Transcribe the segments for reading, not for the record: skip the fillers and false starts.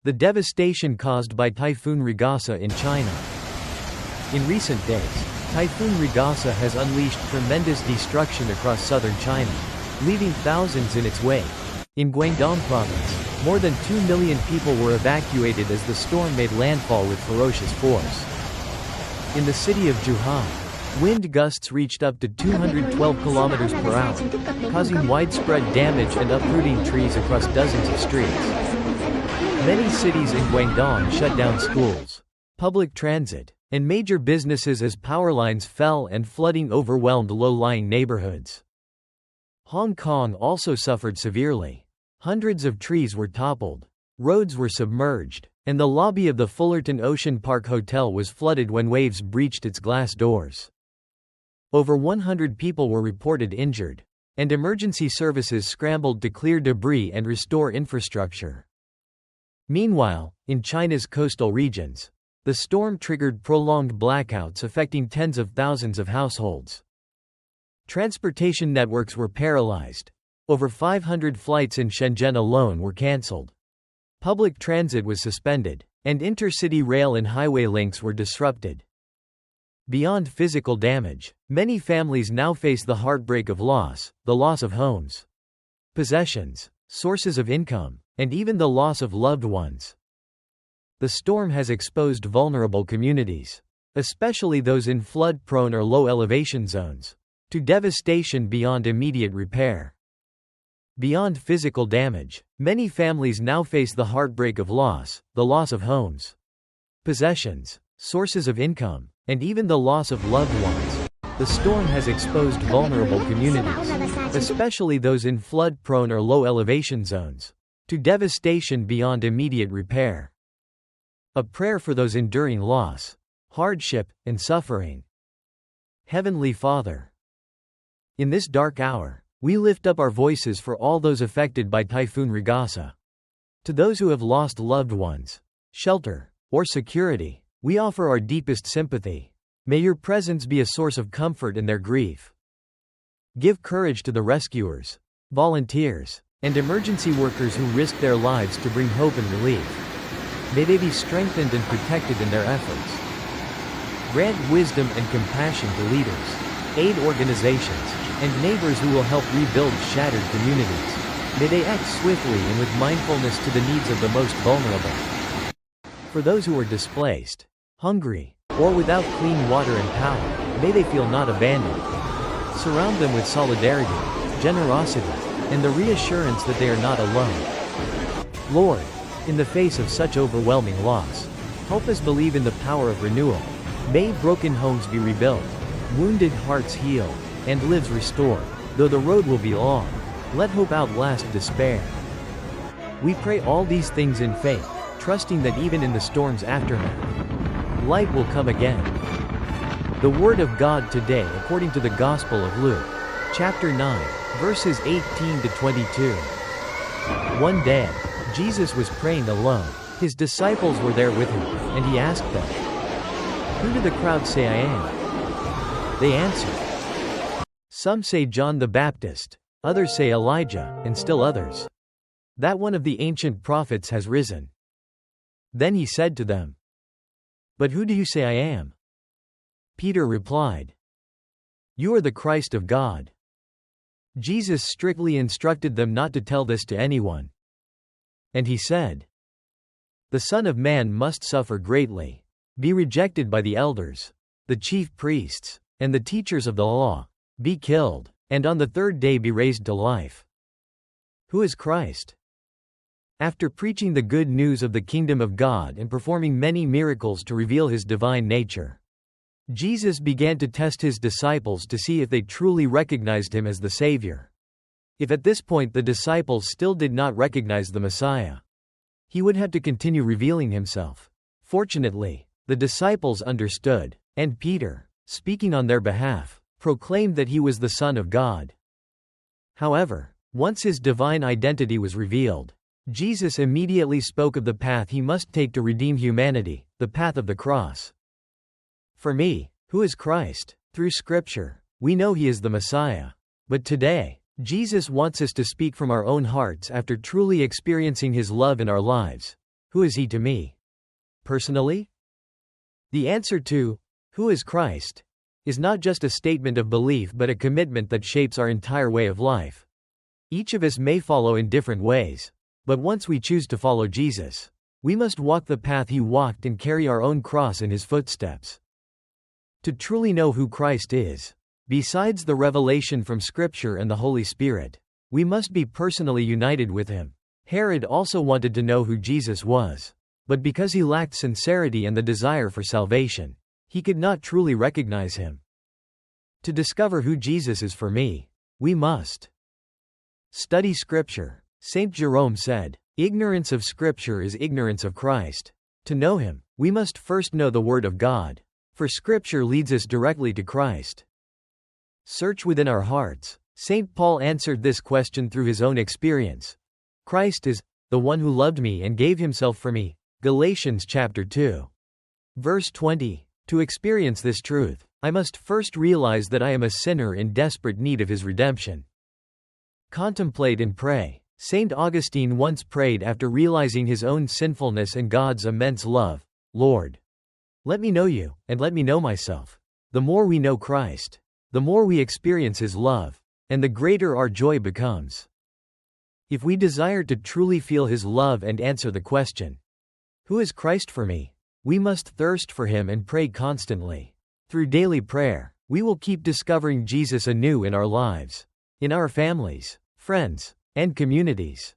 The devastation caused by Typhoon Ragasa in China. In recent days, Typhoon Ragasa has unleashed tremendous destruction across southern China, leaving thousands in its wake. In Guangdong province, more than 2 million people were evacuated as the storm made landfall with ferocious force. In the city of Zhuhai, wind gusts reached up to 212 kilometers per hour, causing widespread damage and uprooting trees across dozens of streets. Many cities in Guangdong shut down schools, public transit, and major businesses as power lines fell and flooding overwhelmed low-lying neighborhoods. Hong Kong also suffered severely. Hundreds of trees were toppled, roads were submerged, and the lobby of the Fullerton Ocean Park Hotel was flooded when waves breached its glass doors. Over 100 people were reported injured, and emergency services scrambled to clear debris and restore infrastructure. Meanwhile, in China's coastal regions, the storm triggered prolonged blackouts affecting tens of thousands of households. Transportation networks were paralyzed. Over 500 flights in Shenzhen alone were cancelled. Public transit was suspended, and intercity rail and highway links were disrupted. Beyond physical damage, many families now face the heartbreak of loss, the loss of homes, possessions, sources of income, and even the loss of loved ones. The storm has exposed vulnerable communities, especially those in flood-prone or low-elevation zones, to devastation beyond immediate repair. Beyond physical damage, many families now face the heartbreak of loss, the loss of homes, possessions, sources of income, and even the loss of loved ones. The storm has exposed vulnerable communities, especially those in flood-prone or low-elevation zones, to devastation beyond immediate repair. A prayer for those enduring loss, hardship, and suffering. Heavenly Father, in this dark hour, we lift up our voices for all those affected by Typhoon Ragasa. To those who have lost loved ones, shelter, or security, we offer our deepest sympathy. May your presence be a source of comfort in their grief. Give courage to the rescuers, volunteers, and emergency workers who risk their lives to bring hope and relief. May they be strengthened and protected in their efforts. Grant wisdom and compassion to leaders, aid organizations, and neighbors who will help rebuild shattered communities. May they act swiftly and with mindfulness to the needs of the most vulnerable. For those who are displaced, hungry, or without clean water and power, may they feel not abandoned. Surround them with solidarity, generosity, and the reassurance that they are not alone. Lord, in the face of such overwhelming loss, help us believe in the power of renewal. May broken homes be rebuilt, wounded hearts healed, and lives restored. Though the road will be long, let hope outlast despair. We pray all these things in faith, trusting that even in the storm's aftermath, light will come again. The Word of God today according to the Gospel of Luke, chapter 9, verses 18 to 22. One day, Jesus was praying alone. His disciples were there with him, and he asked them, "Who do the crowd say I am?" They answered, "Some say John the Baptist, others say Elijah, and still others, that one of the ancient prophets has risen." Then he said to them, "But who do you say I am?" Peter replied, "You are the Christ of God." Jesus strictly instructed them not to tell this to anyone. And he said, "The Son of Man must suffer greatly, be rejected by the elders, the chief priests, and the teachers of the law, be killed, and on the third day be raised to life." Who is Christ? After preaching the good news of the kingdom of God and performing many miracles to reveal his divine nature, Jesus began to test his disciples to see if they truly recognized him as the Savior. If at this point the disciples still did not recognize the Messiah, he would have to continue revealing himself. Fortunately, the disciples understood, and Peter, speaking on their behalf, proclaimed that he was the Son of God. However, once his divine identity was revealed, Jesus immediately spoke of the path he must take to redeem humanity, the path of the cross. For me, who is Christ? Through Scripture, we know he is the Messiah. But today, Jesus wants us to speak from our own hearts after truly experiencing his love in our lives. Who is he to me? Personally? The answer to, who is Christ, is not just a statement of belief but a commitment that shapes our entire way of life. Each of us may follow in different ways, but once we choose to follow Jesus, we must walk the path he walked and carry our own cross in his footsteps. To truly know who Christ is, besides the revelation from Scripture and the Holy Spirit, we must be personally united with him. Herod also wanted to know who Jesus was, but because he lacked sincerity and the desire for salvation, he could not truly recognize him. To discover who Jesus is for me, we must study Scripture. Saint Jerome said, "Ignorance of Scripture is ignorance of Christ." To know him, we must first know the Word of God, for Scripture leads us directly to Christ. Search within our hearts. Saint Paul answered this question through his own experience. Christ is the one who loved me and gave himself for me. Galatians chapter 2. Verse 20. To experience this truth, I must first realize that I am a sinner in desperate need of his redemption. Contemplate and pray. Saint Augustine once prayed after realizing his own sinfulness and God's immense love, Lord, let me know you, and let me know myself. The more we know Christ, the more we experience his love, and the greater our joy becomes. If we desire to truly feel his love and answer the question, who is Christ for me? We must thirst for him and pray constantly. Through daily prayer, we will keep discovering Jesus anew in our lives, in our families, friends, and communities.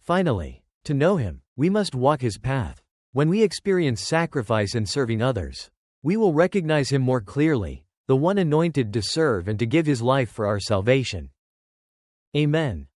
Finally, to know him, we must walk his path. When we experience sacrifice and serving others, we will recognize him more clearly, the one anointed to serve and to give his life for our salvation. Amen.